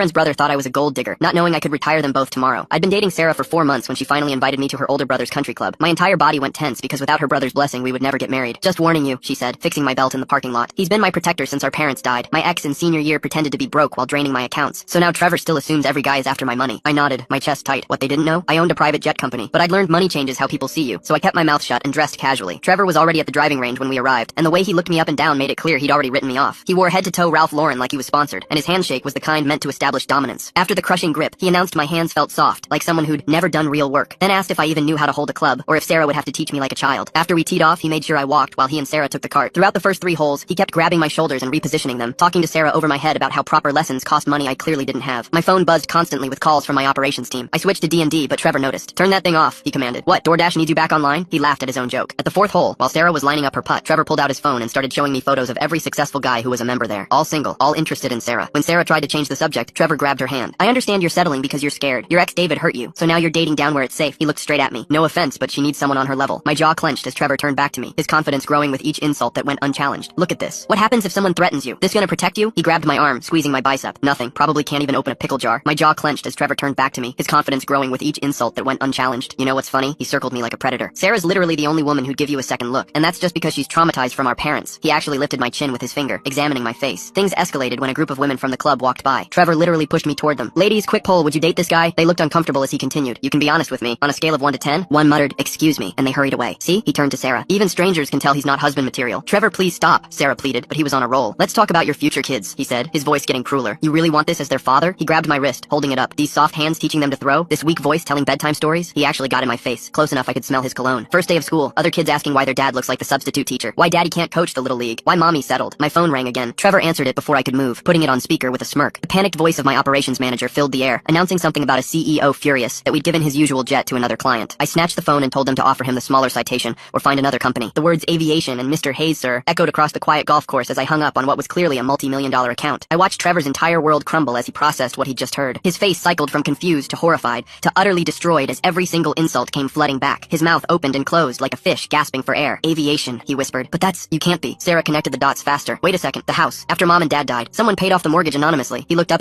friend's brother thought I was a gold digger, not knowing I could retire them both tomorrow. I'd been dating Sarah for 4 months when she finally invited me to her older brother's country club. My entire body went tense because without her brother's blessing we would never get married. Just warning you, she said, fixing my belt in the parking lot. He's been my protector since our parents died. My ex in senior year pretended to be broke while draining my accounts. So now Trevor still assumes every guy is after my money. I nodded, my chest tight. What they didn't know? I owned a private jet company, but I'd learned money changes how people see you, so I kept my mouth shut and dressed casually. Trevor was already at the driving range when we arrived, and the way he looked me up and down made it clear he'd already written me off. He wore head-to-toe Ralph Lauren like he was sponsored, and his handshake was the kind meant to establish dominance. After the crushing grip, he announced my hands felt soft, like someone who'd never done real work, then asked if I even knew how to hold a club, or if Sarah would have to teach me like a child. After we teed off, he made sure I walked while he and Sarah took the cart. Throughout the first 3 holes, he kept grabbing my shoulders and repositioning them, talking to Sarah over my head about how proper lessons cost money I clearly didn't have. My phone buzzed constantly with calls from my operations team. I switched to D&D, but Trevor noticed. Turn that thing off, he commanded. What, DoorDash needs you back online? He laughed at his own joke. At the 4th hole, while Sarah was lining up her putt, Trevor pulled out his phone and started showing me photos of every successful guy who was a member there. All single, all interested in Sarah. When Sarah tried to change the subject, Trevor grabbed her hand. I understand you're settling because you're scared. Your ex David hurt you, so now you're dating down where it's safe. He looked straight at me. No offense, but she needs someone on her level. My jaw clenched as Trevor turned back to me, his confidence growing with each insult that went unchallenged. Look at this. What happens if someone threatens you? This gonna protect you? He grabbed my arm, squeezing my bicep. Nothing. Probably can't even open a pickle jar. My jaw clenched as Trevor turned back to me, his confidence growing with each insult that went unchallenged. You know what's funny? He circled me like a predator. Sarah's literally the only woman who'd give you a second look, and that's just because she's traumatized from our parents. He actually lifted my chin with his finger, examining my face. Things escalated when a group of women from the club walked by. Trevor literally pushed me toward them. Ladies, quick poll, would you date this guy? They looked uncomfortable as he continued. You can be honest with me. On a scale of 1 to 10, one muttered, excuse me, and they hurried away. See? He turned to Sarah. Even strangers can tell he's not husband material. Trevor, please stop, Sarah pleaded, but he was on a roll. Let's talk about your future kids, he said, his voice getting crueler. You really want this as their father? He grabbed my wrist, holding it up. These soft hands teaching them to throw? This weak voice telling bedtime stories? He actually got in my face, close enough I could smell his cologne. First day of school, other kids asking why their dad looks like the substitute teacher. Why daddy can't coach the little league. Why mommy settled. My phone rang again. Trevor answered it before I could move, putting it on speaker with a smirk. The panicked voice of my operations manager filled the air, announcing something about a CEO furious that we'd given his usual jet to another client. I snatched the phone and told them to offer him the smaller citation or find another company. The words aviation and Mr. Hayes, sir, echoed across the quiet golf course as I hung up on what was clearly a multi-million-dollar account. I watched Trevor's entire world crumble as he processed what he'd just heard. His face cycled from confused to horrified to utterly destroyed as every single insult came flooding back. His mouth opened and closed like a fish gasping for air. Aviation, he whispered. But you can't be. Sarah connected the dots faster. Wait a second, the house. After mom and dad died, someone paid off the mortgage anonymously. He looked up at